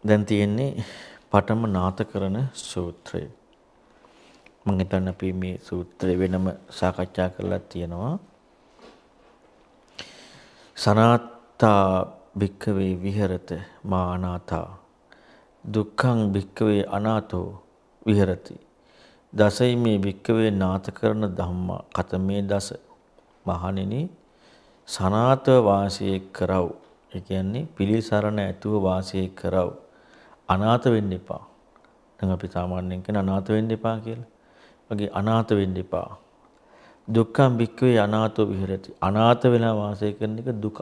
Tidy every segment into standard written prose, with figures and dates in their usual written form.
දැන් තියෙන්නේ පඨම නාථකරණ සූත්‍රය. මම හිතන්නේ අපි මේ සූත්‍රය වෙනම සාකච්ඡා කරලා තියෙනවා. සනාත්තා භික්ඛවේ විහෙරත මා අනාථා දුක්ඛං භික්ඛවේ අනාථෝ විහෙරති. දසයිමේ භික්ඛවේ නාථකරණ ධම්මා කතමේ දස. මහණෙනි සනාතව වාසය කරව. ඒ කියන්නේ පිළිසරණ ඇතුව වාසය කරව. අනාථ වෙන්න එපා. දැන් අපි සාමාන්‍යයෙන් කියන අනාථ වෙන්න එපා කියලා. වගේ අනාථ වෙන්න එපා. දුක්ඛං භික්ඛවේ අනාථෝ විහෙරති. අනාථ වෙලා වාසය කරන එක දුකක්.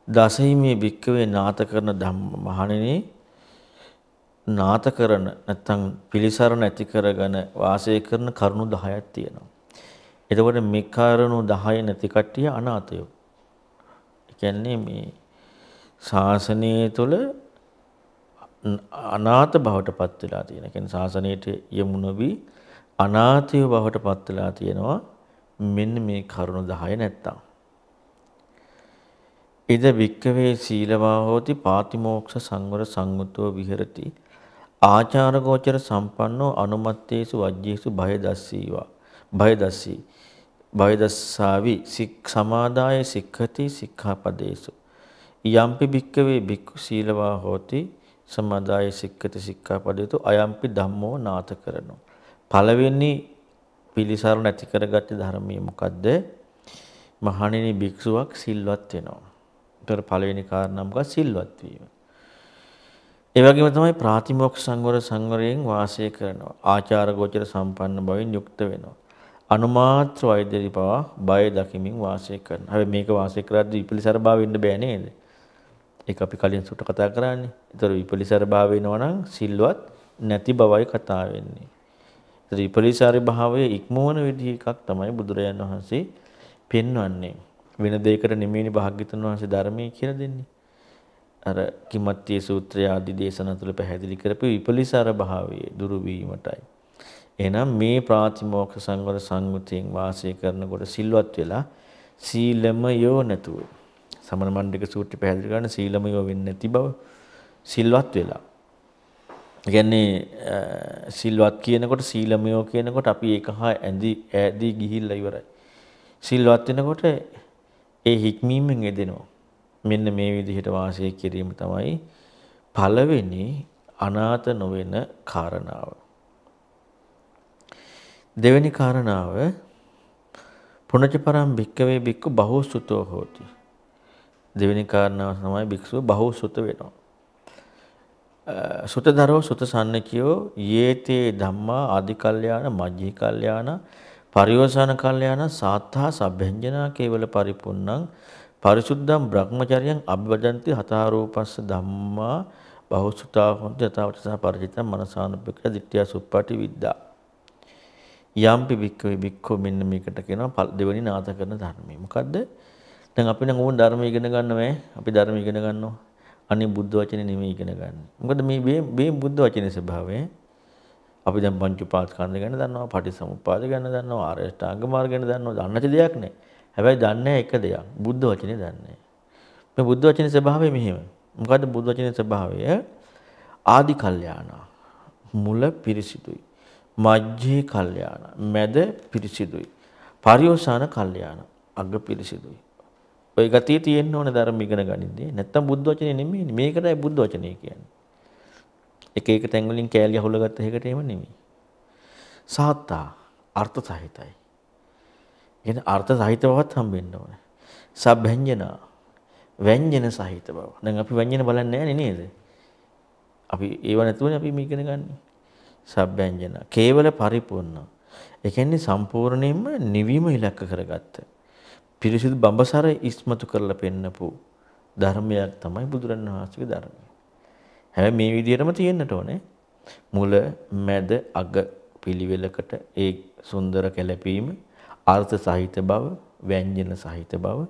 දසහිමේ භික්ඛවේ නාථකරණ ධම්ම. මහණෙනි නාථකරණ නැත්නම් පිළිසරණ ඇති කරගෙන වාසය කරන කරුණු 10ක් තියෙනවා. එතකොට මේ කරුණු 10 නැති කට්ටිය අනාථයෝ. ඒ කියන්නේ මේ ශාසනය තුළ අනාථ බවට පත් වෙලා තියෙන. ඒ කියන්නේ ශාසනයට යමු නොවි අනාථය බවට පත් වෙලා තියෙනවා. මෙන්න මේ කරුණු 10 නැත්තම්. ඉද වික්කවේ සීලවා හෝති පාතිමෝක්ෂ සංවර සංගතෝ විහෙරති. ආචාර ගෝචර සම්පන්නෝ අනුමත්තේසු වජ්ජේසු භය දස්සීවා. භය දස්සී. භය දස්සාවි සික් සමාදාය සික්ඛති සික්ඛාපදේසු. යම්පි වික්කවේ වික්ඛු සීලවා හෝති සමාදාය සික්ඛති සික්ඛාපදේතු අයම්පි ධම්මෝ නාථකරණෝ. පළවෙනි පිළිසරණ ඇති කරගත්ත ධර්මයේ මොකද්ද? මහණෙනි භික්ෂුවක් සිල්වත් වෙනවා. ඒතර පළවෙනි කාරණා මොකක්ද? සිල්වත් වීම. ඒ වගේම තමයි ප්‍රාතිමෝක්ෂ සංවරයෙන් වාසය කරනවා. ආචාර ගෝචර සම්පන්න බවින් යුක්ත වෙනවා. අනුමාත්‍ර වෛද්‍යරි පවා බය දකිමින් වාසය කරනවා. හැබැයි මේක වාසය කරද්දී විපලිසර භාව වෙන්න බෑ නේද? ඒක අපි කලින් සුට කතා කරන්නේ. ඒතර විපලිසර භාව වෙනවා නම් සිල්වත් නැති බවයි කතා වෙන්නේ. ඒතර විපලිසර භාවයේ ඉක්මවන විදිහ එකක් තමයි බුදුරජාණන් වහන්සේ පෙන්වන්නේ. වෙන දෙයකට නෙමෙයිනි භාග්‍යතුන් වහන්සේ ධර්මයේ කියලා දෙන්නේ. අර කිමත්ති සූත්‍රය ආදී දේශනා තුළ පැහැදිලි කරපු විපලිසර භාවයේ දුරු වීමටයි. එහෙනම් මේ ප්‍රාතිමෝක්ෂ සංවර සංගතියෙන් වාසය කරනකොට සිල්වත් වෙලා සීලමයෝ නැතුව සමන මණ්ඩික සූත්‍රය පැහැදිලි කරන සීලමයෝ වෙන්නේ නැති බව සිල්වත් වෙලා. ඒ කියන්නේ සිල්වත් කියනකොට සීලමයෝ කියනකොට අපි ඒක හා ඈදී ගිහිල්ලා ඉවරයි. සිල්වත් වෙනකොට ඒ හික්මීමෙන් යෙදෙනවා. මෙන්න මේ විදිහට වාසය කිරීම තමයි පළවෙනි අනාථ නොවන කාරණාව. දෙවෙනි කාරණාව පුණජ පරම් භික්කවේ භික්ඛු බහුසුතෝ හෝති. දෙවෙනි කාරණාව තමයි භික්ෂුව බහුසුත වෙනවා. සුතදරෝ සුත සන්නකියෝ යේතේ ධම්මා ආදි කල්යාණ මජ්ජි කල්යාණ පරිවසන කල්යාණ සාත්තා සබ්බෙන්ජනා කේවල පරිපුන්නං පරිසුද්ධම් බ්‍රහ්මචර්යං අභිවදන්ති හතාරූපස්ස ධම්මා බහුසුතා හොන්ති යතාවචසා පරිචිතං මනසානුපෙක්ඛ දිට්ඨිය සුප්පටි විද්දා. යම්පි භික්ඛවේ භික්ඛු මෙන්න මේකට කියනවා දෙවෙනි නාථ කරන ධර්මය. මොකද්ද? දැන් අපි නම් ඕන ධර්ම ඉගෙන ගන්නවෑ. අපි ධර්ම ඉගෙන ගන්නවා. අනේ බුද්ධ වචනේ නෙමෙයි ඉගෙන ගන්න. මොකද මේ බුද්ධ වචනේ ස්වභාවය අපි දැන් පංච උපාස්කන්ධ ගැන දන්නවා, පටිසමුප්පාද ගැන දන්නවා, ආර්ය අෂ්ටාංග මාර්ග ගැන දන්නවා. දන්නේ නැති දෙයක් නෑ. හැබැයි දන්නේ එක දෙයක්. බුද්ධ වචනේ දන්නේ. මේ බුද්ධ වචනේ ස්වභාවය මෙහෙම. මොකද්ද බුද්ධ වචනේ ස්වභාවය? ආදි කල්යාණ. මුල පිරිසිදුයි. මජ්ජේ කල්යාණ. මැද පිරිසිදුයි. පරිෝසాన කල්යාණ. අග පිරිසිදුයි. ඔය ගතිය තියෙන්න ඕන ධර්ම ඉගෙන ගනින්නේ. නැත්තම් බුද්ධ වචනේ නෙමෙයි. මේකටයි බුද්ධ වචනේ කියන්නේ. එක එක තැන් වලින් කෑලි අහුලගත්ත එකකට එහෙම නෙමෙයි. සාත්තා අර්ථ සහිතයි. එන අර්ථ සහිත බවත් හම්බෙන්න ඕනේ. සබ්බෙන්ජන ව්‍යංජන සහිත බව. දැන් අපි ව්‍යංජන බලන්නේ නැහැ නේද? අපි ඒව නැතුවනේ අපි මේක ඉගෙන ගන්න. සබ්බෙන්ජන කේවල පරිපූර්ණ. ඒ කියන්නේ සම්පූර්ණයෙන්ම නිවීම ඉලක්ක කරගත්ත. පිරිසිදු බඹසර ඉස්මතු කරලා පෙන්නපු ධර්මයක් තමයි බුදුරණවහන්සේගේ ධර්මය. හැබැයි මේ විදිහටම තියෙන්නට ඕනේ. මුල, මැද, අග පිළිවෙලකට ඒ සුන්දර කැළපීම, අර්ථ සහිත බව, ව්‍යංජන සහිත බව,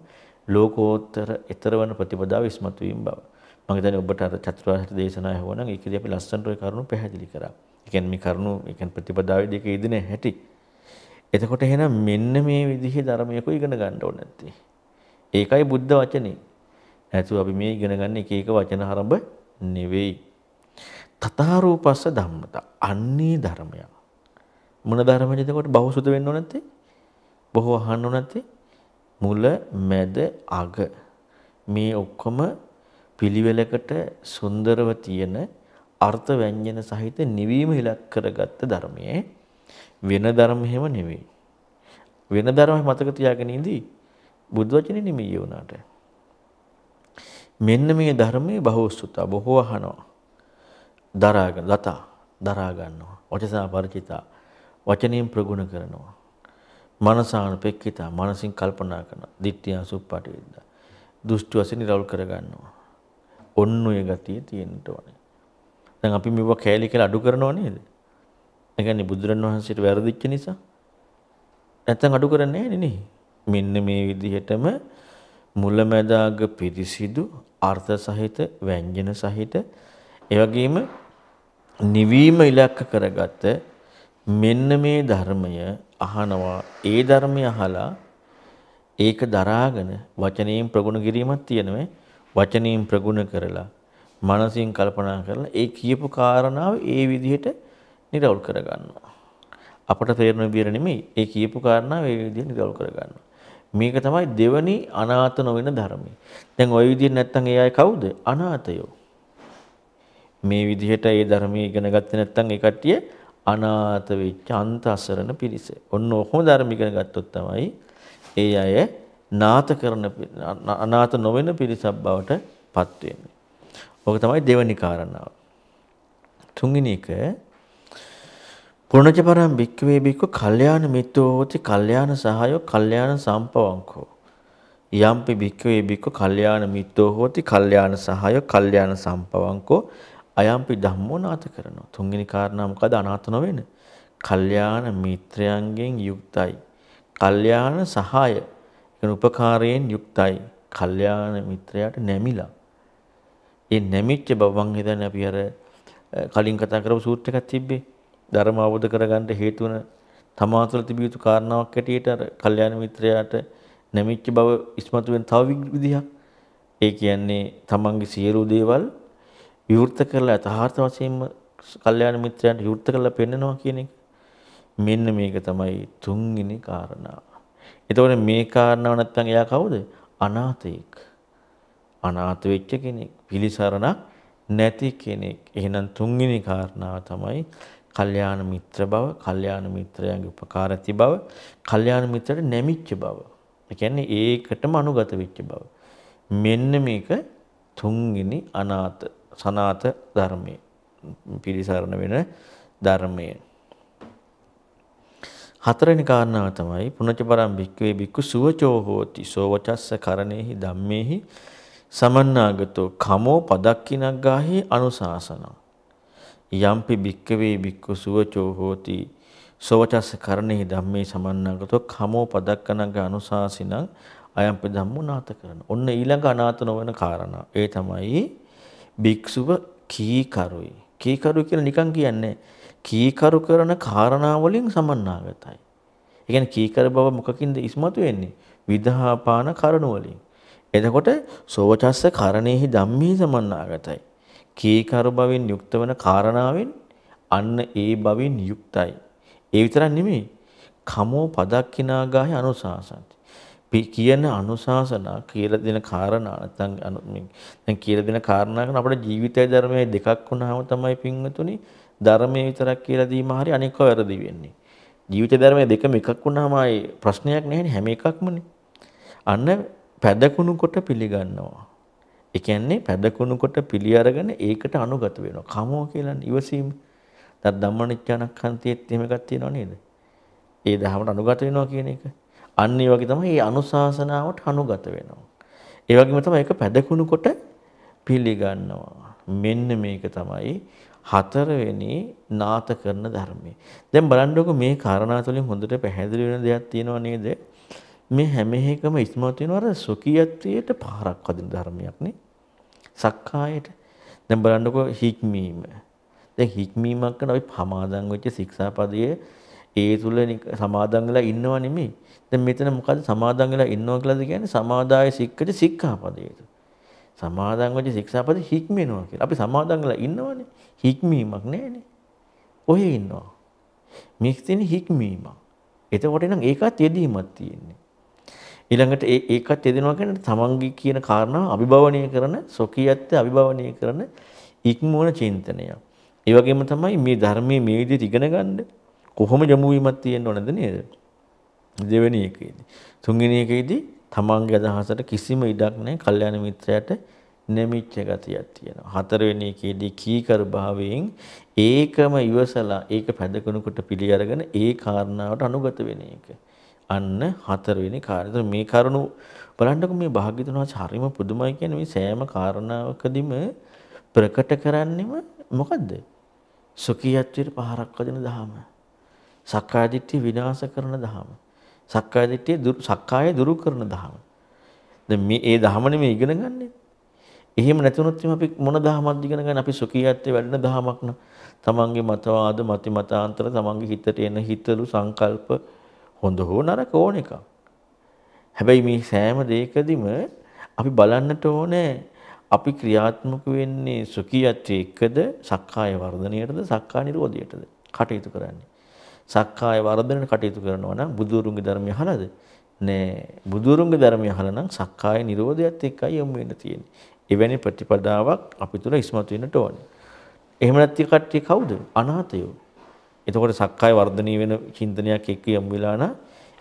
ලෝකෝත්තර ඊතරවන ප්‍රතිපදාව ඉස්මතු වීම බව. මම හිතන්නේ ඔබට අර චතුරාර්ය සත්‍ය දේශනාව හොවනම් ඒකදී අපි ලස්සනට ওই කරුණු පැහැදිලි කරා. ඒ කියන්නේ මේ කරුණු ඒ කියන්නේ ප්‍රතිපදාවේ දෙක යෙදෙන හැටි. එතකොට එහෙනම් මෙන්න මේ විදිහේ ධර්මයක ඉගෙන ගන්න ඕනේ නැත්තේ. ඒකයි බුද්ධ වචනේ. නැතුව අපි මේ ඉගෙන ගන්න එක එක වචන හරඹ නෙවෙයි. තථාරූපස්ස ධම්මතා. අන්නේ ධර්මයක්. මොන ධර්මද එතකොට බහුසුත වෙන්න ඕන නැත්තේ? බොහෝ අහන්න ඕන නැත්තේ? මුල, මැද, අග. මේ ඔක්කොම පිළිවෙලකට සුන්දරව තියෙන අර්ථ ව්‍යංජන සහිත නිවීම ඉලක්ක කරගත්ත ධර්මයේ වෙන ධර්ම හැම නෙවෙයි. වෙන ධර්ම මතක තියාගෙන ඉඳී බුදු වචනේ නෙමෙයි වුණාට. මෙන්න මේ ධර්මයේ බහුසුත බොහෝ අහනවා. දරා ගන්නවා. වචසා පරිචිතා වචනයෙන් ප්‍රගුණ කරනවා. මනසානුපෙක්ඛිතා මනසින් කල්පනා කරනවා. දිට්ඨිය සුප්පටිවිද්ද. දුෂ්ටි වශයෙන් නිරවුල් කර ගන්නවා. ඔන්න ඔය ගතිය තියෙන්න ඕනේ. දැන් අපි මේව කෑලි කියලා අඩු කරනව නේද? ඒ කියන්නේ බුදුරණවහන්සේට වැරදිච්ච නිසා. නැත්තම් අඩු කරන්නේ නැහැ නේ. මෙන්න මේ විදිහටම මුලැමැදාග පිරිසිදු අර්ථ සහිත ව්‍යංජන සහිත ඒ වගේම නිවීම ඉලක්ක කරගත්ත මෙන්න මේ ධර්මය අහනවා. ඒ ධර්මය අහලා ඒක දරාගෙන වචනයෙන් ප්‍රගුණ කිරීමක් තියෙනවා. වචනයෙන් ප්‍රගුණ කරලා මනසින් කල්පනා කරලා ඒ කියපු කාරණාව ඒ විදිහට නිරවුල් කරගන්නවා. අපට තේරෙන විදිහට නෙමෙයි ඒ කියපු කාරණාව ඒ විදිහට නිරවුල් කරගන්නවා. මේක තමයි දෙවනි අනාථ නොවන ධර්මය. දැන් ওই විදිහට නැත්තම් ඒ අය කවුද? අනාථයෝ. මේ විදිහට ඒ ධර්මයේ ඉගෙන ගත්තේ නැත්තම් ඒ කට්ටිය අනාථ වෙච්ච අන්ත අසරණ පිරිස. ඔන්න ඔහොම ධර්ම ඉගෙන ගත්තොත් තමයි ඒ අය අනාථ නොවන පිරිසක් බවට පත් වෙන්නේ. ඕක තමයි දෙවනි කාරණාව. තුන්වෙනි එක පුණජ පරම් භික්ඛවේ භික්ඛු කල්යාණ මිත්‍රෝ හෝති කල්යාණ සහායෝ කල්යාණ සම්පවංකෝ. යම්පි භික්ඛවේ භික්ඛු කල්යාණ මිත්‍රෝ හෝති කල්යාණ සහායෝ කල්යාණ සම්පවංකෝ අයම්පි ධම්මෝ නාථ කරනවා. තුන්වෙනි කාරණා මොකද? අනාථ නොවෙන. කල්යාණ මිත්‍රයන්ගෙන් යුක්තයි. කල්යාණ සහාය කියන උපකාරයෙන් යුක්තයි. කල්යාණ මිත්‍රයාට නැමිලා. ඒ නැමිච්ච බව මං හිතන්නේ අපි අර කලින් කතා කරපු සූත්‍ර එකක් තිබ්බේ. ධර්ම අවබෝධ කරගන්න හේතු වන තමා තුළ තිබිය යුතු කාරණාවක් ඇටියට අර කල්යාණ මිත්‍රයාට නැමිච්ච බව ඉස්මතු වෙන තව විදිහක්. ඒ කියන්නේ තමන්ගේ සියලු දේවල් විවෘත කරලා යථාර්ථ වශයෙන්ම කල්යාණ මිත්‍රයන්ට විවෘත කරලා පෙන්නනවා කියන එක. මෙන්න මේක තමයි තුන්වෙනි කාරණාව. එතකොට මේ කාරණාව නැත්තම් එයා කවුද? අනාථයෙක්. අනාථ වෙච්ච කෙනෙක්. පිළිසරණක් නැති කෙනෙක්. එහෙනම් තුන්වෙනි කාරණාව තමයි කල්යාණ මිත්‍ර බව, කල්යාණ මිත්‍රයන්ගේ උපකාර ඇති බව, කල්යාණ මිත්‍රට නැමිච්ච බව. ඒ කියන්නේ ඒකටම අනුගත වෙච්ච බව. මෙන්න මේක තුන්වෙනි සනාත ධර්මයේ පිළිසරණ වෙන ධර්මයේ. හතරවෙනි කාරණාව තමයි පුණජ පරම් භික්ඛවේ භික්ඛු සුවචෝ හෝති සෝවචස්ස කරණේහි ධම්මේහි සමන්නාගතෝ කමෝ පදක්ඛිනග්ගාහි අනුශාසනං. යම්පි භික්ඛවේ භික්ඛු සුවචෝ හෝති සෝවචස්ස කරණේහි ධම්මේ සමන්නාගතෝ කමෝ පදක්ඛනග්ග අනුශාසිනං අයම්පි ධම්මෝ නාථ කරන. ඔන්න ඊළඟ අනාථ නොවන කාරණා. ඒ තමයි භික්ෂුව කීකරුයි. කීකරු කියලා නිකන් කියන්නේ කීකරු කරන කාරණා වලින් සමන්නාගතයි. ඒ කියන්නේ කීකර බව මොකකින්ද ඉස්මතු වෙන්නේ? විදහාපාන කරුණ වලින්. එතකොට සෝවචස්ස කරණේහි ධම්මේ සමන්නාගතයි. කීකරු බවින් යුක්ත වන කාරණාවෙන් අන්න ඒ බවින් යුක්තයි. ඒ විතරක් නෙමෙයි. කමෝ පදක්ඛිනාගාහි අනුශාසන්ති. කියන අනුශාසනා කියලා දෙන කාරණා නැත්නම් දැන් කියලා දෙන කාරණා කරන අපේ ජීවිතය ධර්මයේ දෙකක් වුණාම තමයි පින්වතුනි ධර්මයේ විතරක් කියලා දීම හරි අනික වැරදි වෙන්නේ. ජීවිත ධර්මයේ දෙකම එකක් වුණාම ආයේ ප්‍රශ්නයක් නැහැනේ හැම එකක්මනේ. අන්න පැදකුණු කොට පිළිගන්නවා. ඒ කියන්නේ පැදකුණු කොට පිළි අරගෙන ඒකට අනුගත වෙනවා. කමෝ කියලා ඉවසීම. දැන් ධම්මනිච්ඡානක්ඛන්තියෙත් එහෙම එකක් තියෙනව නේද? ඒ දහමට අනුගත වෙනවා කියන එක. අන්න ඒ වගේ තමයි මේ අනුශාසනාවට අනුගත වෙනවා. ඒ වගේම තමයි ඒක පැදකුණු කොට පිළිගන්නවා. මෙන්න මේක තමයි හතරවෙනි නාථ කරන ධර්මය. දැන් බලන්නකො මේ කාරණා තුළින් හොඳට පැහැදිලි වෙන දෙයක් තියෙනව නේද? මේ හැම එකම ඉස්මතු වෙනවා අර සුඛියත්වයට පාරක් වදින ධර්මයක් නේ. සක්කායට. දැන් බලන්නකො හික්මීම. දැන් හික්මීමක් කරන අපි පමාදන් වෙච්ච ශික්ෂාපදයේ ඒ තුල සමාදන් වෙලා ඉන්නව නෙමෙයි. දැන් මෙතන මොකද සමාදන් වෙලා ඉන්නවා කියලාද කියන්නේ? සමාදාය සික්කද සික්ඛාපදයට. සමාදන් වෙච්ච ශික්ෂාපද හික්මෙනවා කියලා. අපි සමාදන් වෙලා ඉන්නවනේ. හික්මීමක් නැහැනේ. ඔහේ ඉන්නවා. මේක තියෙන හික්මීමක්. එතකොට නම් ඒකත් යෙදීමක් තියෙන්නේ. ඊළඟට ඒකත් යෙදෙනවා කියන්නේ තමන්ගේ කියන කාරණාව අභිභවනය කරන සොකියත්ත අභිභවනය කරන ඉක්මවන චින්තනය. ඒ වගේම තමයි මේ ධර්මයේ මේ විදිහට ඉගෙන ගන්න කොහොම යොමු වීමක් තියෙන්න ඕනද නේද? දෙවෙනි එකේදී. තුන්වෙනි එකේදී තමන්ගේ අදහසට කිසිම ඉඩක් නැහැ. කල්යාණ මිත්‍රයාට නැමිච්ච ගතියක් තියෙනවා. හතරවෙනි එකේදී කීකරු භාවයෙන් ඒකම ඉවසලා ඒක පැදකුණුකට පිළි අරගෙන ඒ කාරණාවට අනුගත වෙන එක. අන්න හතරවෙනි කාරණා. මේ කරුණු බලන්නකො මේ භාග්‍යතුන් වහන්සේ හරිම පුදුමයි කියන්නේ මේ සෑම කාරණාවකදීම ප්‍රකට කරන්නෙම මොකද්ද? සුඛියත්වයට පහරක් වදින දහම. සක්කාය දිට්ඨිය විනාශ කරන දහම. සක්කාය දුරු කරන දහම. දැන් මේ ඒ දහමනේ මේ ඉගෙන ගන්නෙ. එහෙම නැතුනොත් අපි මොන දහමක්ද ඉගෙන ගන්න? අපි සුඛියත්වයේ වැඩෙන දහමක් න ะ. තමන්ගේ මතවාද, මතිමතාන්තර, තමන්ගේ හිතට එන හිතලු සංකල්ප හොඳ හෝ නරක ඕන එකක්. හැබැයි මේ සෑම දෙයකදීම අපි බලන්නට ඕනේ අපි ක්‍රියාත්මක වෙන්නේ සුඛියත්වයේ එකද, සක්කාය වර්ධනයටද, සක්කාය නිරෝධයටද කටයුතු කරන්නේ. සක්කාය වර්ධනයට කටයුතු කරනවා නම් බුදුරුන්ගේ ධර්මය අහලාද? නෑ. බුදුරුන්ගේ ධර්මය අහලා නම් සක්කාය නිරෝධයත් එක්කයි යොමු වෙන්න තියෙන්නේ. එවැනි ප්‍රතිපදාවක් අපි තුල ඉස්මතු වෙන්නට ඕනේ. එහෙම නැති කට්ටිය කවුද? අනාථයෝ. එතකොට සක්කාය වර්ධනීය වෙන චින්තනයක් එක්ක යොමු වෙලා නම්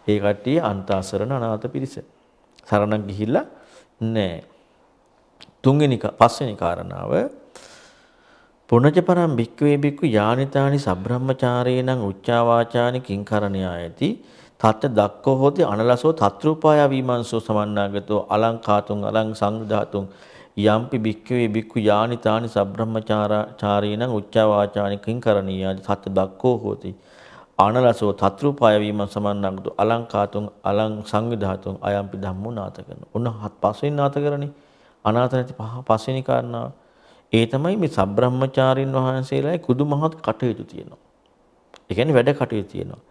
ඒ කට්ටිය අන්තාසරණ අනාථ පිරිස. සරණක් ගිහිල්ලා නෑ. පස්වෙනි කාරණාව පුනච පරම් භික්ඛවේ භික්ඛු යානිතානි සබ්‍රහ්මචාරේනං උච්චාවාචානි කිංකරණයායති තත් දක්ඛෝ හෝති අනලසෝ තත්රූපාය විමංසෝ සමන්නාගතෝ අලංකාතුං අලං සංධාතුං යම්පි භික්ඛවේ භික්ඛු යානිතානි සබ්‍රහ්මචාරේනං උච්චාවාචානි කිංකරණයායති තත් දක්ඛෝ හෝති අනලසෝ තත්රූපාය විමංසෝ සමන්නාගතෝ අලංකාතුං අලං සංවිධාතුං අයම්පි ධම්මෝ නාථකරණ. ඔන්න පස්වෙනි නාථකරණේ අනාථ නැති පස්වෙනි කාරණාව. ඒ තමයි මේ සබ්‍රහ්මචාරින් වහන්සේලායි කුදු මහත් කටයුතු තියෙනවා. ඒ කියන්නේ වැඩ කටයුතු තියෙනවා.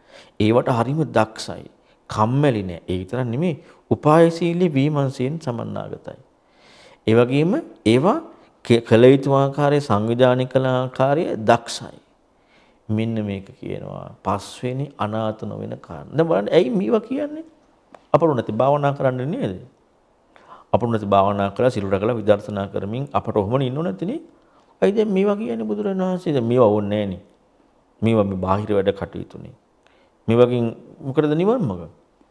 ඒවට හරිම දක්ෂයි. කම්මැලි නෑ. ඒ විතරක් නෙමෙයි උපායශීලී විමර්ශයෙන් සමන්නාගතයි. ඒ වගේම ඒවා කළ යුතු ආකාරයේ සංවිධානය කළ ආකාරයේ දක්ෂයි. මෙන්න මේක කියනවා පස්වෙනි අනාථ නොවන කාරණා. දැන් බලන්න ඇයි මේවා කියන්නේ? අපරු නැති භාවනා කරන්න නේද? අපරු නැති භාවනා කරලා සිල් රැකලා විදර්ශනා කරමින් අපට ඔහොමනේ ඉන්නව නැතිනේ. අයි දැන් මේවා කියන්නේ බුදුරණන් වහන්සේ දැන් මේවා ඕනේ නෑනේ. මේවා මේ බාහිර වැඩ කටයුතුනේ. මේ වගේ මොකටද නිවන් මඟ?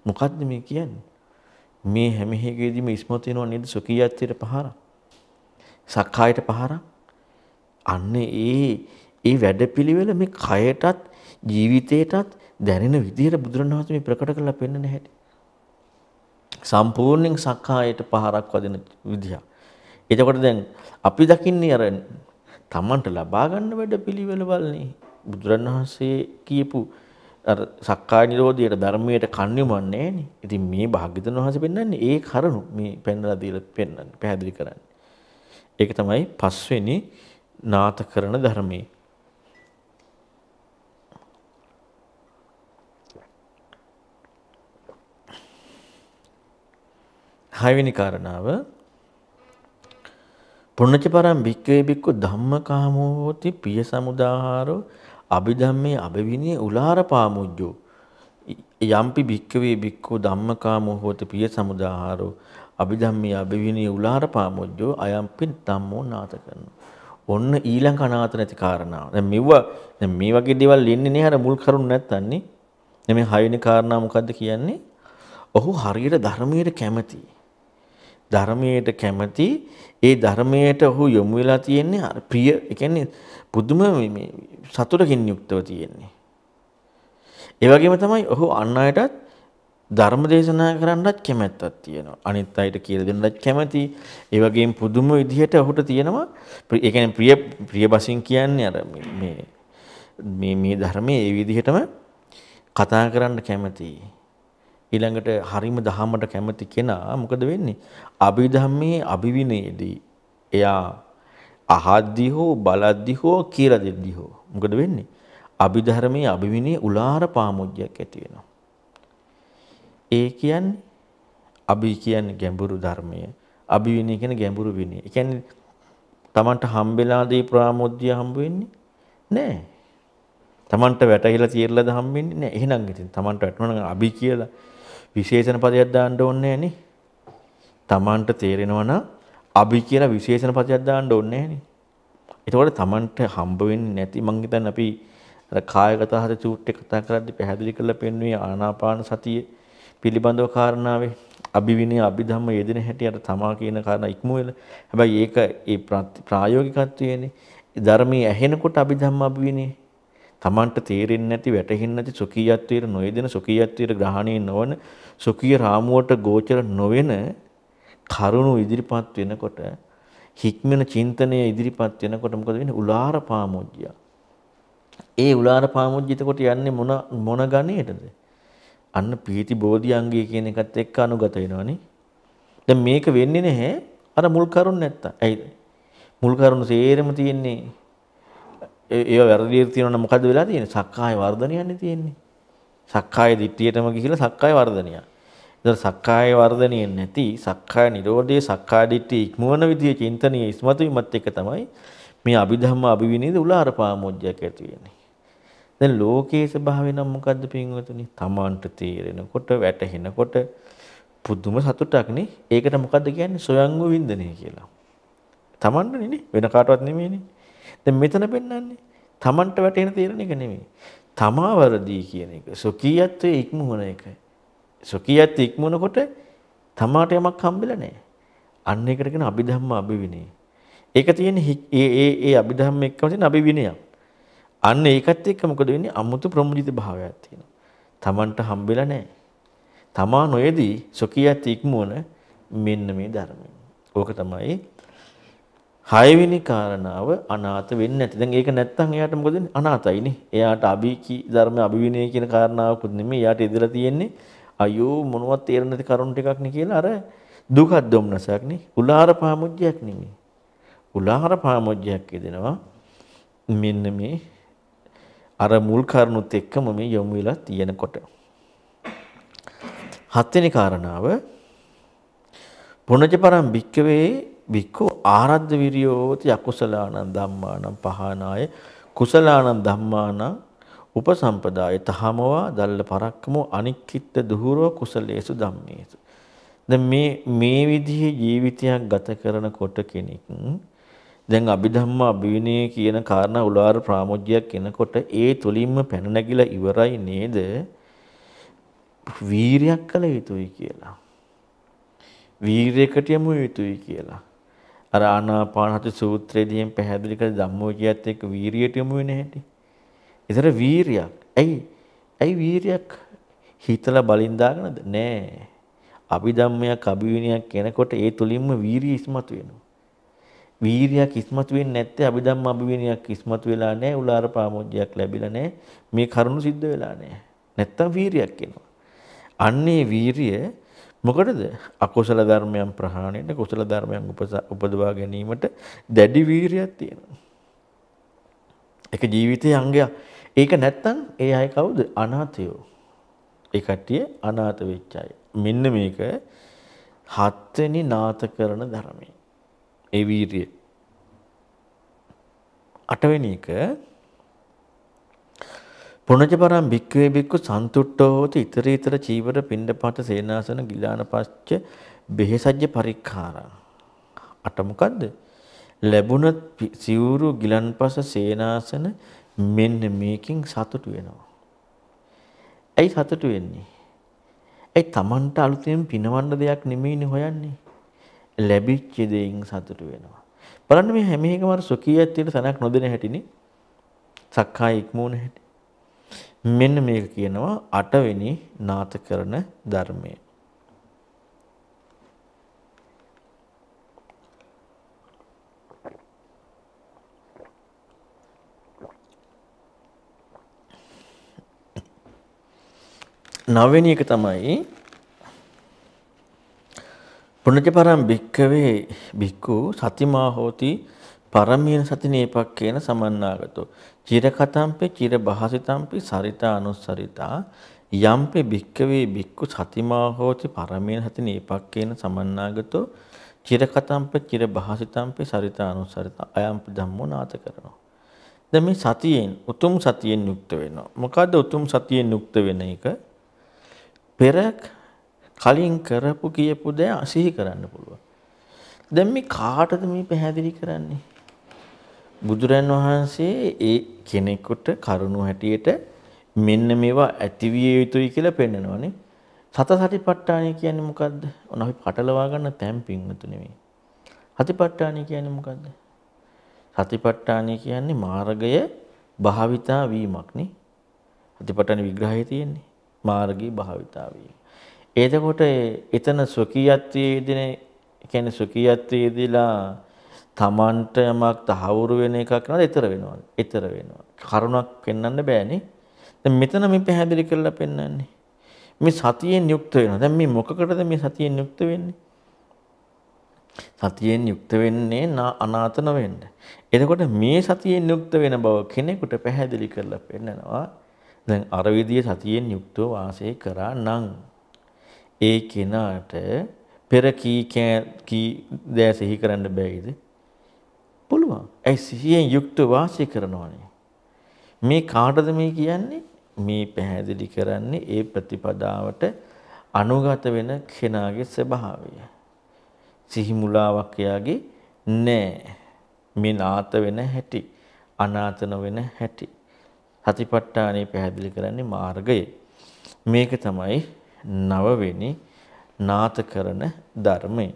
මොකද්ද මේ කියන්නේ? මේ හැම එකෙදීම ඉස්මතු වෙනව නේද සුඛියත්වයට පහරක්. සක්කායට පහරක්. අන්න ඒ වැඩපිළිවෙල මේ කයටත් ජීවිතේටත් දැනෙන විදිහට බුදුරණන් වහන්සේ මේ ප්‍රකට කරලා පෙන්නන හැටි. සම්පූර්ණයෙන් සක්කායට පහරක් වදින විදිහ. එතකොට දැන් අපි දකින්නේ අර තමන්ට ලබා ගන්න වැඩපිළිවෙල වලනේ. බුදුරණන් වහන්සේ කියපු අර සක්කාය නිරෝධයට ධර්මයට කන්‍යුමන්නේ නෑනේ. ඉතින් මේ භාග්‍යවතුන් වහන්සේ පෙන්වන්නේ ඒ කරුණු මේ පෙන්වලා දීලා පෙන්වන්නේ පැහැදිලි කරන්නේ. ඒක තමයි පස්වෙනි නාථකරණ ධර්මයේ. හයවෙනි කාරණාව පුන්නච පරම් භික්ඛවේ භික්ඛු ධම්මකාමෝ හෝති පිය සමුදාහාරෝ අභිධම්මේ අභවිනේ උලාර පාමුජ්ජෝ යම්පි භික්ඛවේ භික්ඛු ධම්මකාමෝ හෝති පිය සමුදාහාරෝ අභිධම්මේ අභවිනේ උලාර පාමුජ්ජෝ අයම්පි ධම්මෝ නාථකරණ. ඔන්න ඊළඟ අනාථ නැති කාරණාව. දැන් මේ වගේ දේවල් එන්නේ නේ අර මුල් කරුණ නැත්තන්නේ. දැන් මේ හයවෙනි කාරණාව මොකද්ද කියන්නේ? ඔහු හරියට ධර්මයට කැමතියි. ධර්මයට කැමති ඒ ධර්මයට ඔහු යොමු වෙලා තියෙන්නේ අර ප්‍රිය ඒ කියන්නේ පුදුම මේ සතුටකින් යුක්තව තියෙන්නේ. ඒ වගේම තමයි ඔහු අන් අයටත් ධර්ම දේශනා කරන්නත් කැමැත්තක් තියෙනවා. අනිත් අයට කියලා දෙන්නත් කැමති. ඒ වගේම පුදුම විදිහට ඔහුට තියෙනවා ඒ කියන්නේ ප්‍රිය බසින් කියන්නේ අර මේ ධර්මයේ ඒ විදිහටම කතා කරන්න කැමතියි. ඊළඟට හරිම දහමට කැමති කෙනා මොකද වෙන්නේ? අභිධම්මේ අභිවිනේදී එයා අහද්දී හෝ බලද්දී හෝ කියලා දෙද්දී හෝ මොකද වෙන්නේ? අභිධර්මයේ අභිවිනේ උලාර පාමුජ්ජයක් ඇති වෙනවා. ඒ කියන්නේ අභි කියන්නේ ගැඹුරු ධර්මය, අභිවිනය කියන ගැඹුරු විනය. ඒ කියන්නේ Tamanට හම්බෙලා දී ප්‍රාමෝද්‍ය හම්බ වෙන්නේ නැහැ. Tamanට වැටහිලා තියරලාද හම්බෙන්නේ නැහැ. එහෙනම් ඉතින් Tamanට වැටුණා නම් අභි කියලා විශේෂණ පදයක් දාන්න ඕනේ නැහනේ. Tamanට තේරෙනවා නම් අභි කියලා විශේෂණ පදයක් දාන්න ඕනේ නැහනේ. ඒතකොට Tamanට හම්බ වෙන්නේ නැති මං හිතන්නේ අපි අර කායගත හද චූට්ටේ කතා කරද්දී පැහැදිලි කරලා පෙන්වුවේ ආනාපාන සතිය පිළිබඳව කාරණාවේ අභිවිනය අභිධම්ම යෙදෙන හැටි අර තමා කියන කාරණා ඉක්ම වෙලා. හැබැයි ඒක ඒ ප්‍රායෝගිකත්වයේනේ. ධර්මයේ ඇහෙනකොට අභිධම්ම අභිවිනය තමන්ට තේරෙන්නේ නැති වැටහෙන්නේ නැති සුඛීයත්වයට නොයෙදෙන සුඛීයත්වයට ග්‍රහණය නොවන සුඛීය රාමුවට ගෝචර නොවන කරුණු ඉදිරිපත් වෙනකොට හික්මන චින්තනය ඉදිරිපත් වෙනකොට මොකද වෙන්නේ? උලාර පාමුජ්ජය. ඒ උලාර පාමුජ්ජය එතකොට යන්නේ මොන ගණේටද? අන්න පීති බෝධිඅංගය කියන එකත් එක්ක අනුගත වෙනවනේ. දැන් මේක වෙන්නේ නැහැ අර මුල් කරුණ නැත්තම්. ඇයිද? මුල් කරුණ සේරම තියෙන්නේ ඒව වැරදියට තියෙනවා මොකද්ද වෙලා තියෙන්නේ? සක්කාය වර්ධනයන්නේ තියෙන්නේ. සක්කාය දිට්ඨියටම ගිහිලා සක්කාය වර්ධනය. ඒතර සක්කාය වර්ධනය නැති සක්කාය නිරෝධයේ සක්කාය දිට්ඨිය ඉක්මවන විදියේ චින්තනීය ඉස්මතු වීමත් එක්ක තමයි මේ අභිධම්ම අභිවිනේද උලාර පාමුජ්ජයක් ඇති වෙන්නේ. දැන් ලෝකයේ ස්වභාවය නම් මොකද්ද පින්වතුනි? Tamanට තේරෙනකොට වැටහෙනකොට පුදුම සතුටක් නේ. ඒකට මොකද්ද කියන්නේ? සොයංග වින්දනය කියලා. Tamanට නේ වෙන කාටවත් නෙමෙයිනේ. දැන් මෙතන පෙන්නන්නේ Tamanට වැටෙන තේරෙන එක නෙමෙයි. තමා වර්ධී කියන එක. සොකීයත්වයේ ඉක්මවන එක. සොකීයත්වයේ ඉක්මවනකොට තමාට යමක් හම්බෙලා නැහැ. අන්න ඒකට කියන අභිධම්ම අභිවිනය. ඒක තියෙන්නේ ඒ අභිධම්ම එක්කම තියෙන අභිවිනයක්. අන්න ඒකත් එක්ක මොකද වෙන්නේ? අමුතු ප්‍රමුජිත භාවයක් තියෙනවා. Tamanට හම්බෙලා නැහැ. තමා නොයේදී සොකියත් ඉක්මවන මෙන්න මේ ධර්මය. ඕක තමයි 6 වෙනි කාරණාව අනාථ වෙන්නේ නැති. දැන් ඒක නැත්තම් එයාට මොකද වෙන්නේ? අනාථයිනේ. එයාට අභිකි ධර්ම අභිවිනය කියන කාරණාවකුත් නෙමෙයි. එයාට ඉදලා තියෙන්නේ අයෝ මොනවත් තේරෙන්නේ නැති කරුණු ටිකක් නේ කියලා අර දුකක් දුම්නසක් නේ. උලාර පාමුජ්ජයක් නෙමෙයි. උලාර පාමුජ්ජයක් කියදෙනවා. මෙන්න මේ අර මුල් කරුණුත් එක්කම මේ යොමු වෙලා තියෙනකොට 7 වෙනි කාරණාව පුනජපරම් භික්කවේ භික්ඛු ආරද්ධ විරියෝති අකුසලානං ධම්මානං පහනාය කුසලානං ධම්මානං උපසම්පදාය තහමවා දල්ල පරක්කමෝ අනික්කිට දුහුරෝ කුසලේසු ධම්මේසු. දැන් මේ විදිහේ ජීවිතයක් ගත කරනකොට කෙනෙක් දැන් අභිධම්ම අභිවිනය කියන කාරණා උලාර ප්‍රාමෝජ්‍යයක් කෙනකොට ඒ තුලින්ම පැන නැගිලා ඉවරයි නේද? වීරියක් කළ යුතුයි කියලා. වීරයකට යමු යුතුයි කියලා. අර ආනාපානසති සූත්‍රයේදී පැහැදිලි කළ ධම්මෝජියත් එක්ක වීරියට යමු වෙන්නේ නැහැටි. ඒතර වීරියක්. ඇයි වීරියක් හිතලා බලින් දාගෙනද? නෑ. අභිධම්මයක් අභිවිනයක් කෙනකොට ඒ තුලින්ම වීරිය ඉස්මතු වෙනවා. වීරියක් ඉස්මතු වෙන්නේ නැත්te අභිධම්ම අභිවිනයක් ඉස්මතු වෙලා නැහැ. උලාර පාමොජ්ජයක් ලැබිලා නැහැ. මේ කරුණු සිද්ධ වෙලා නැහැ. නැත්තම් වීරියක් එනවා. අන්නේ වීරිය මොකටද? අකුසල ධර්මයන් ප්‍රහාණයට කුසල ධර්මයන් උපදවා ගැනීමට දැඩි වීරියක් තියෙනවා. ඒක ජීවිතයේ අංගයක්. ඒක නැත්තම් ඒ අය කවුද? අනාථයෝ. ඒ කට්ටිය අනාථ වෙච්ච අය. මෙන්න මේක 7 වෙනි නාථ කරන ධර්මය. ඒ වීරිය. 8 වෙනි එක පුනජපරම් භික්ඛවේ භික්ඛු සන්තුට්ඨෝ හෝති ඊතරීතර චීවර පිණ්ඩපාත සේනාසන ගිලාන පස්ච බෙහෙසජ්ජ පරික්ඛාරා. 8 මොකද්ද? ලැබුණ සිවුරු ගිලන්පස සේනාසන මෙන්න මේකින් සතුටු වෙනවා. ඇයි සතුටු වෙන්නේ? ඒ තමන්ට අලුතෙන් පිනවන්න දෙයක් නෙමෙයිනේ හොයන්නේ. ලැබිච්ච දෙයින් සතුටු වෙනවා. බලන්න මේ හැම එකම අර සුඛියත්වයට තනක් නොදෙන හැටිනේ. සක්කාය ඉක්මෝන හැටි. මෙන්න මේක කියනවා 8 වෙනි නාථ කරන ධර්මය. නවවෙනි එක තමයි පුනජපරම් භික්ඛවේ භික්ඛු සතිමා හෝති පරමීන සතිනේපක්කේන සමන්නාගතෝ චිරකතම්පි චිරභාසිතම්පි සරිතා අනුස්සරිතා යම්පි භික්ඛවේ භික්ඛු සතිමා හෝති පරමීන සතිනේපක්කේන සමන්නාගතෝ චිර කතම්ප චිර භාසිතම්පි සරිතානුසරිත අයම්පි ධම්මෝ නාත කරනවා. දැන් මේ සතියෙන් උතුම් සතියෙන් යුක්ත වෙනවා. මොකද්ද උතුම් සතියෙන් යුක්ත වෙන එක? පෙර කලින් කරපු කියපු දේ අසිහි කරන්න පුළුවන්. දැන් මේ කාටද මේ පැහැදිලි කරන්නේ? බුදුරන් වහන්සේ ඒ කෙනෙකුට කරුණු හැටියට මෙන්න මේවා ඇතිවිය යුතුයි කියලා පෙන්නනවානේ. සතසටිපට්ඨානය කියන්නේ මොකද්ද? ඔන්න අපි පටලවා ගන්න තැන් පින්වතු නෙමෙයි. සතිපට්ඨානය කියන්නේ මොකද්ද? සතිපට්ඨානය කියන්නේ මාර්ගය භාවිතා වීමක් නේ. සතිපට්ඨාන විග්‍රහයේ තියෙන්නේ මාර්ගී භාවිතා වීම. එතකොට එතන ස්වකීයත්වයේ යෙදෙන කියන්නේ ස්වකීයත්වයේ යෙදලා තමන්ට යමක් තහවුරු වෙන එකක් නේද? ඊතර වෙනවා. ඊතර වෙනවා. කරුණක් පෙන්වන්න බෑනේ. දැන් මෙතන මේ පැහැදිලි කරලා පෙන්වන්නේ. මේ සතියෙන් යුක්ත වෙනවා. දැන් මේ මොකකටද මේ සතියෙන් යුක්ත වෙන්නේ? සතියෙන් යුක්ත වෙන්නේ අනාත නොවෙන්න. එතකොට මේ සතියෙන් යුක්ත වෙන බව කෙනෙකුට පැහැදිලි කරලා පෙන්නනවා. දැන් අර විදිය සතියෙන් යුක්තව වාසය කරා නම් ඒ කෙනාට පෙර කී දෑ සිහි කරන්න බැයිද? පුළුවන්. ඒ සිහියෙන් යුක්තව වාසය කරනවානේ. මේ කාටද මේ කියන්නේ? මේ පැහැදිලි කරන්නේ ඒ ප්‍රතිපදාවට අනුගත වෙන කෙනාගේ ස්වභාවය. සිහි මුලාවක් එයාගේ නෑ. මේ නාත වෙන හැටි, අනාත නොවන හැටි. සතිපට්ඨානෙ පැහැදිලි කරන්නේ මාර්ගය. මේක තමයි 9 වෙනි නාත කරන ධර්මය.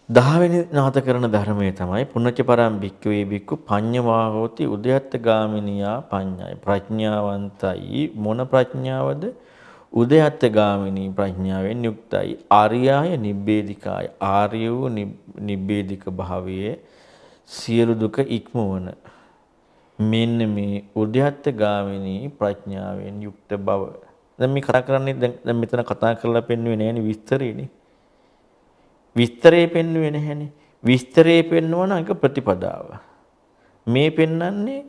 10 වෙනි නාත කරන ධර්මයේ තමයි පුණ්‍යච පරම් භික්ඛවේ භික්ඛු පඤ්ඤවා හෝති උද්‍යත්ත ගාමිනියා පඤ්ඤාය. ප්‍රඥාවන්තයි මොන ප්‍රඥාවද? උද්‍යත්ත ගාමිනී ප්‍රඥාවෙන් යුක්තයි. ආර්යාය නිබ්බේධිකාය. ආර්ය වූ නිබ්බේධික භාවයේ සියලු දුක ඉක්මවන මෙන්න මේ උද්‍යත්ත ගාමිනී ප්‍රඥාවෙන් යුක්ත බව. දැන් මේ කතා කරන්නේ දැන් මෙතන කතා කරලා පෙන්වන්නේ නෑනේ විස්තරේනේ. විස්තරේ පෙන්වන්නේ නැහැනේ. විස්තරේ පෙන්වන එක ප්‍රතිපදාව. මේ පෙන්වන්නේ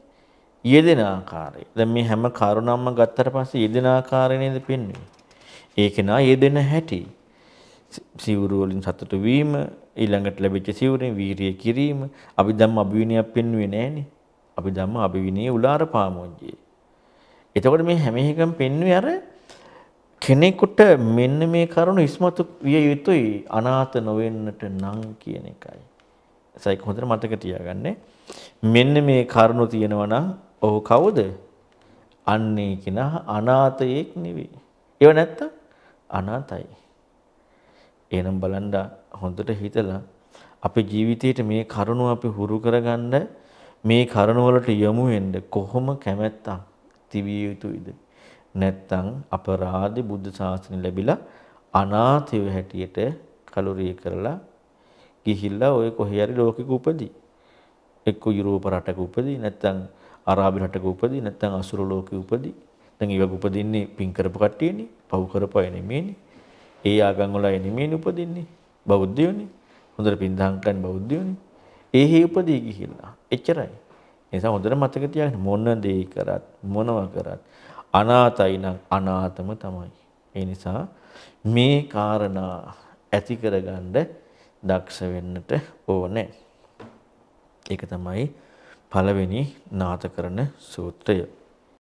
යෙදෙන ආකාරය. දැන් මේ හැම කරුණක්ම ගත්තට පස්සේ යෙදෙන ආකාරය නේද පෙන්වන්නේ. ඒක නා යෙදෙන හැටි. සිවුරු වලින් සතුට වීම, ඊළඟට ලැබිච්ච සිවුරෙන් වීරිය කිරීම, අභිධම්ම අභිවිනයක් පෙන්වන්නේ නැහැනේ. අභිධම්ම අභිවිනයේ උලාර පාමොජ්ජේ. එතකොට මේ හැම එකම පෙන්වන්නේ අර කෙනෙකුට මෙන්න මේ කරුණ ඉස්මතු විය යුතුයි අනාත නොවෙන්නට නම් කියන එකයි. ඒසයි හොඳට මතක තියාගන්න. මෙන්න මේ කරුණ තියෙනවා නම් ඔහු කවුද? අන්නේ කෙනා අනාතයෙක් නෙවෙයි. ඒව නැත්තම් අනාතයි. එහෙනම් බලන්න හොඳට හිතලා අපේ ජීවිතේට මේ කරුණ අපි හුරු කරගන්න මේ කරුණ වලට යමු වෙන්න කොහොම කැමැත්තක් තිබිය යුතුයිද? නැත්තම් අපරාධි බුද්ධ ශාසනය ලැබිලා අනාථය හැටියට කලුරිය කරලා ගිහිල්ලා ඔය කොහේ හරි ලෝකෙක උපදී. එක්ක යුරෝප රටක උපදී, නැත්තම් අරාබි රටක උපදී, නැත්තම් අසුර ලෝකෙ උපදී. දැන් ඊවක උපදින්නේ පින් කරපු කට්ටියනේ, පව් කරපු අය නෙමෙයිනේ. ඒ ආගම් වල අය නෙමෙයිනේ උපදින්නේ. බෞද්ධයෝනේ. හොඳට පින් දහම් කරන බෞද්ධයෝනේ. ඒහි උපදී ගිහිල්ලා. එච්චරයි. ඒ නිසා හොඳට මතක තියාගන්න මොන දේ කරත් මොනවා කරත් අනාතයි නම් අනාතම තමයි. ඒ නිසා මේ කාරණා ඇති කරගන්න දක්ෂ වෙන්නට ඕනේ. ඒක තමයි පළවෙනි නාථකරණ සූත්‍රය.